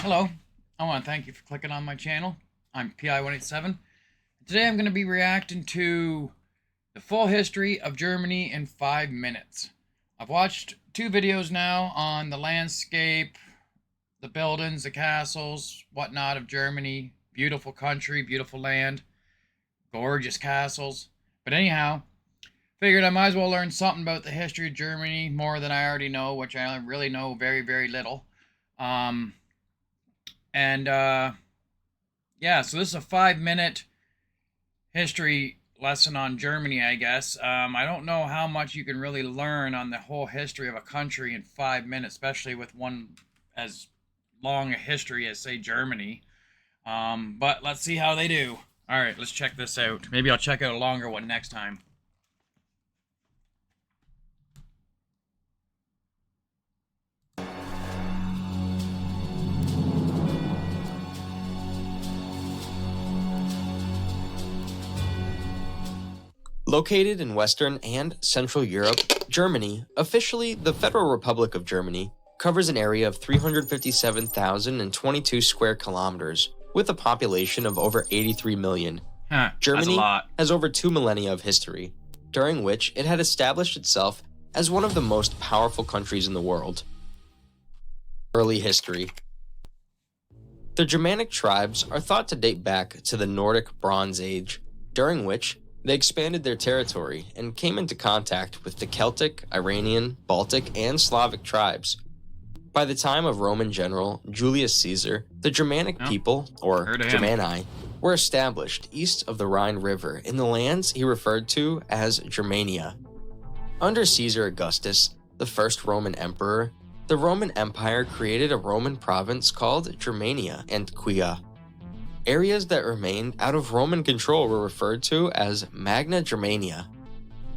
Hello, I want to thank you for clicking on my channel. I'm PI187. Today I'm going to be reacting to the full history of Germany in 5 minutes. I've watched 2 videos now on the landscape, the buildings, the castles, whatnot of Germany. Beautiful country, beautiful land, gorgeous castles. But anyhow, figured I might as well learn something about the history of Germany more than I already know, which I really know very, very little. Um, and Yeah, so this is a 5 minute history lesson on Germany, I guess. I don't know how much you can really learn on the whole history of a country in 5 minutes, especially with one as long a history as, say, Germany. But let's see how they do. All right, let's check this out. Maybe I'll check out a longer one next time. Located in Western and Central Europe, Germany, officially the Federal Republic of Germany, covers an area of 357,022 square kilometers, with a population of over 83 million. That's a Germany lot. has over 2 millennia of history, during which it had established itself as one of the most powerful countries in the world. Early history. The Germanic tribes are thought to date back to the Nordic Bronze Age, during which they expanded their territory and came into contact with the Celtic, Iranian, Baltic, and Slavic tribes. By the time of Roman general Julius Caesar, the Germanic people, or Germani, were established east of the Rhine River in the lands he referred to as Germania. Under Caesar Augustus, the first Roman emperor, the Roman Empire created a Roman province called Germania Antiochia. Areas that remained out of Roman control were referred to as Magna Germania.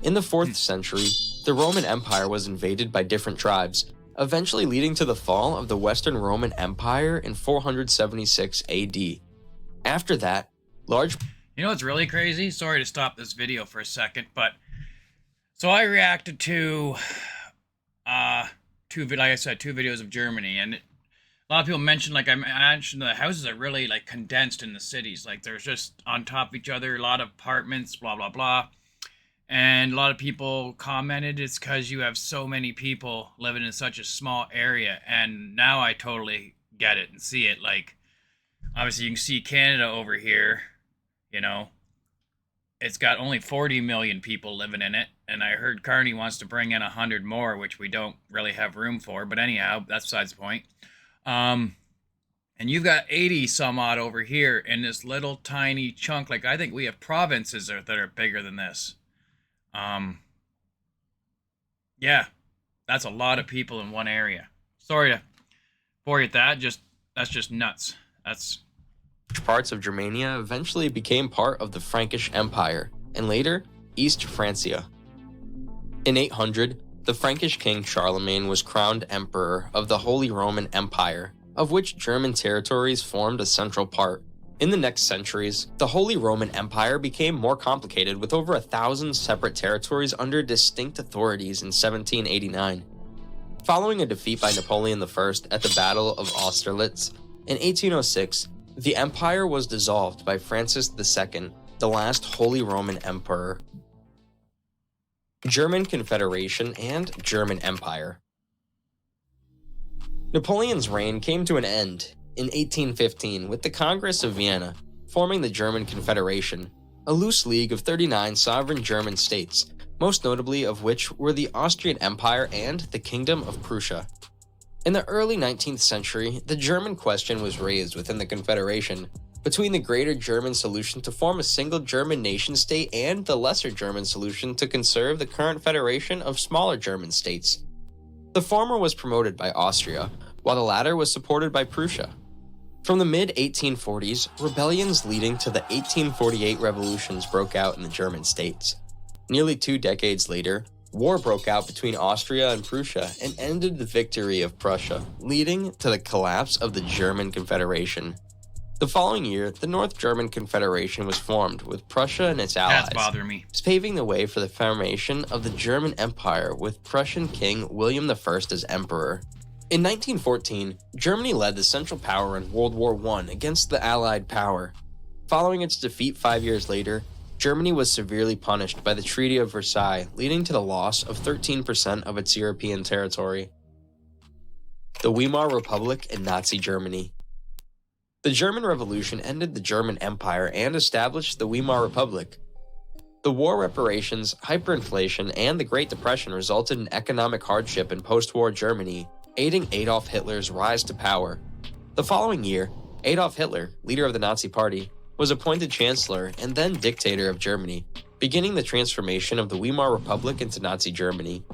In the 4th century, the Roman Empire was invaded by different tribes, eventually leading to the fall of the Western Roman Empire in 476 AD. After that, large... You know what's really crazy? Sorry to stop this video for a second, but... So I reacted to, two videos of Germany, and a lot of people mentioned, like I mentioned, the houses are really like condensed in the cities. Like there's just on top of each other, a lot of apartments, blah, blah, blah. And a lot of people commented it's because you have so many people living in such a small area. And now I totally get it and see it. Like, obviously you can see Canada over here, you know. It's got only 40 million people living in it. And I heard Carney wants to bring in 100 more, which we don't really have room for. But anyhow, that's besides the point. And you've got 80 some odd over here in this little tiny chunk. Like, I think we have provinces that are bigger than this. Yeah, that's a lot of people in one area. Sorry to bore you with that. That's just nuts. That's... Parts of Germania eventually became part of the Frankish Empire, and later, East Francia. In 800, the Frankish king Charlemagne was crowned emperor of the Holy Roman Empire, of which German territories formed a central part. In the next centuries, the Holy Roman Empire became more complicated with over 1,000 separate territories under distinct authorities in 1789. Following a defeat by Napoleon I at the Battle of Austerlitz in 1806, the empire was dissolved by Francis II, the last Holy Roman Emperor. German Confederation and German Empire. Napoleon's reign came to an end in 1815 with the Congress of Vienna, forming the German Confederation, a loose league of 39 sovereign German states, most notably of which were the Austrian Empire and the Kingdom of Prussia. In the early 19th century, the German question was raised within the Confederation between the Greater German solution to form a single German nation-state and the Lesser German solution to conserve the current federation of smaller German states. The former was promoted by Austria, while the latter was supported by Prussia. From the mid-1840s, rebellions leading to the 1848 revolutions broke out in the German states. Nearly 2 decades later, war broke out between Austria and Prussia and ended the victory of Prussia, leading to the collapse of the German Confederation. The following year, the North German Confederation was formed with Prussia and its allies, paving the way for the formation of the German Empire with Prussian King William I as emperor. In 1914, Germany led the Central Power in World War I against the Allied power. Following its defeat 5 years later, Germany was severely punished by the Treaty of Versailles, leading to the loss of 13% of its European territory. The Weimar Republic and Nazi Germany. The German Revolution ended the German Empire and established the Weimar Republic. The war reparations, hyperinflation, and the Great Depression resulted in economic hardship in post-war Germany, aiding Adolf Hitler's rise to power. The following year, Adolf Hitler, leader of the Nazi Party, was appointed Chancellor and then dictator of Germany, beginning the transformation of the Weimar Republic into Nazi Germany.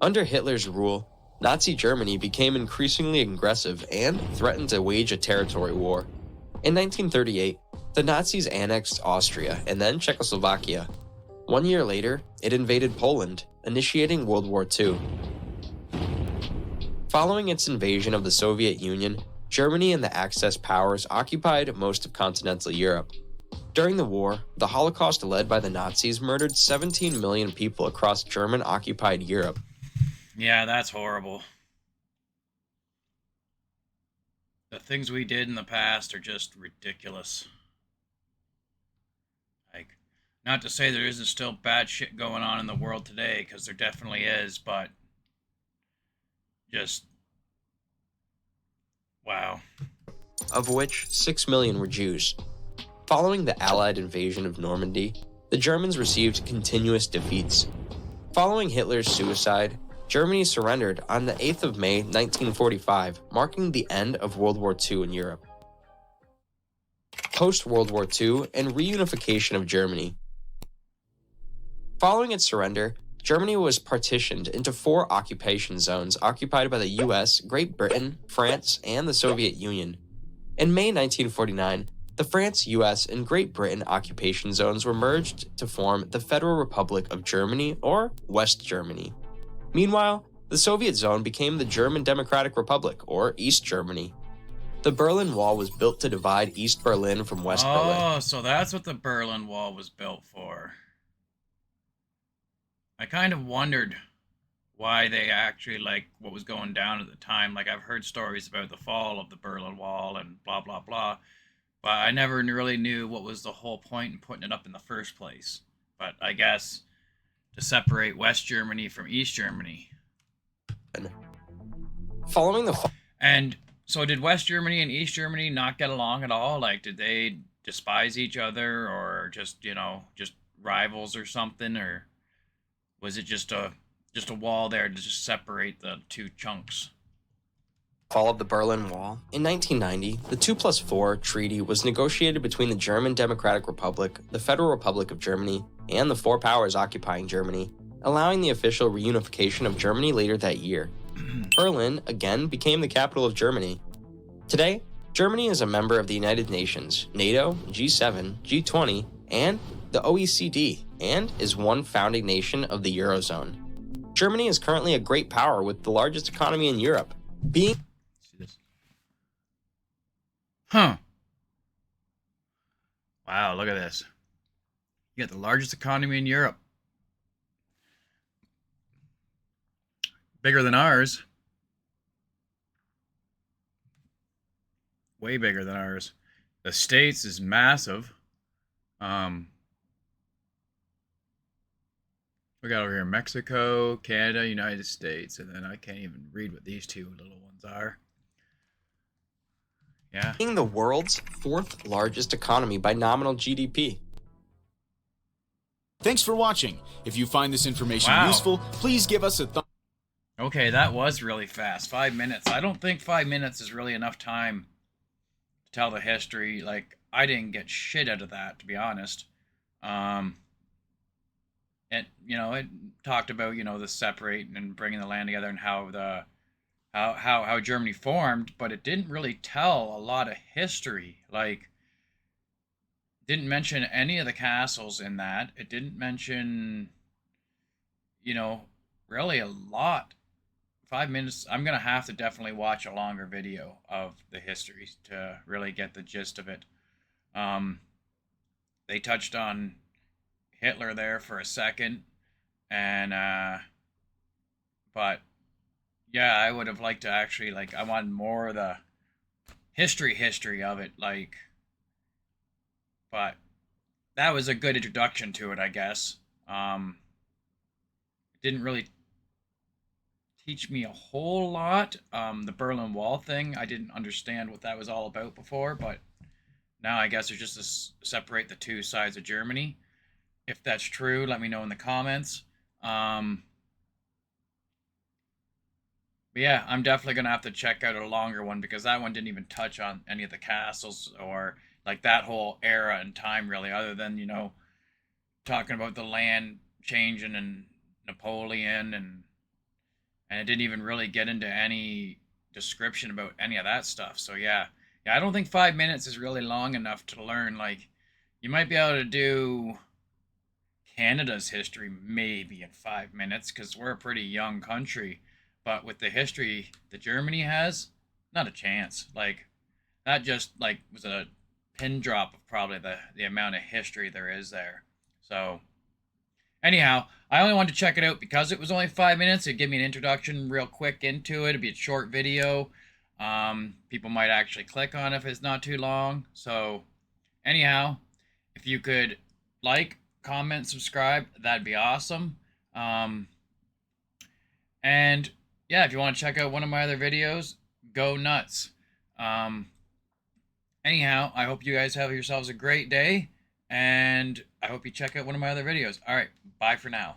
Under Hitler's rule, Nazi Germany became increasingly aggressive and threatened to wage a territory war. In 1938, the Nazis annexed Austria and then Czechoslovakia. 1 year later, it invaded Poland, initiating World War II. Following its invasion of the Soviet Union, Germany and the Axis powers occupied most of continental Europe. During the war, the Holocaust led by the Nazis murdered 17 million people across German-occupied Europe. Yeah, that's horrible. The things we did in the past are just ridiculous. Like, not to say there isn't still bad shit going on in the world today, because there definitely is, but just, wow. Of which 6 million were Jews. Following the Allied invasion of Normandy, the Germans received continuous defeats. Following Hitler's suicide, Germany surrendered on the 8th of May 1945, marking the end of World War II in Europe. Post-World War II and reunification of Germany. Following its surrender, Germany was partitioned into 4 occupation zones occupied by the US, Great Britain, France, and the Soviet Union. In May 1949, the France, US, and Great Britain occupation zones were merged to form the Federal Republic of Germany, or West Germany. Meanwhile, the Soviet zone became the German Democratic Republic, or East Germany. The Berlin Wall was built to divide East Berlin from West Berlin. Oh, so that's what the Berlin Wall was built for. I kind of wondered why they actually, like, what was going down at the time. Like, I've heard stories about the fall of the Berlin Wall and blah, blah, blah. But I never really knew what was the whole point in putting it up in the first place. But I guess to separate West Germany from East Germany. Following the fall. And so did West Germany and East Germany not get along at all? Like, did they despise each other, or just, just rivals or something? Or was it just a wall there to just separate the two chunks? Fall of the Berlin Wall. In 1990, the 2+4 treaty was negotiated between the German Democratic Republic, the Federal Republic of Germany, and the 4 powers occupying Germany, allowing the official reunification of Germany later that year. Berlin, again, became the capital of Germany. Today, Germany is a member of the United Nations, NATO, G7, G20, and the OECD, and is one founding nation of the Eurozone. Germany is currently a great power with the largest economy in Europe, being... See this? Huh. Wow, look at this. You got the largest economy in Europe. Bigger than ours. Way bigger than ours. The States is massive. We got over here Mexico, Canada, United States, and then I can't even read what these two little ones are. Yeah. Being the world's 4th largest economy by nominal GDP. Thanks for watching. If you find this information useful, please give us a thumbs up. Okay, that was really fast. 5 minutes. I don't think 5 minutes is really enough time to tell the history. Like, I didn't get shit out of that, to be honest. It talked about, the separating and bringing the land together and how Germany formed, but it didn't really tell a lot of history. Like, didn't mention any of the castles in that. It didn't mention, really a lot. 5 minutes. I'm going to have to definitely watch a longer video of the history to really get the gist of it. They touched on Hitler there for a second, and but yeah, I would have liked to actually, like, I wanted more of the history of it, like, but that was a good introduction to it, I guess. Didn't really teach me a whole lot. The Berlin Wall thing, I didn't understand what that was all about before, but now I guess it's just to separate the two sides of Germany. If that's true, let me know in the comments. But yeah, I'm definitely gonna have to check out a longer one because that one didn't even touch on any of the castles or like that whole era and time really, other than, talking about the land changing and Napoleon and it didn't even really get into any description about any of that stuff. So yeah. Yeah, I don't think 5 minutes is really long enough to learn. Like, you might be able to do Canada's history maybe in 5 minutes because we're a pretty young country. But with the history that Germany has, not a chance. Like, that just like was a pin drop of probably the amount of history there is there. So anyhow, I only wanted to check it out because it was only 5 minutes. It'd give me an introduction real quick into it. It'd be a short video. People might actually click on it if it's not too long. So anyhow, if you could like, comment, subscribe, that'd be awesome. And yeah, if you want to check out one of my other videos, go nuts. Um, Anyhow, I hope you guys have yourselves a great day, and I hope you check out one of my other videos. All right, bye for now.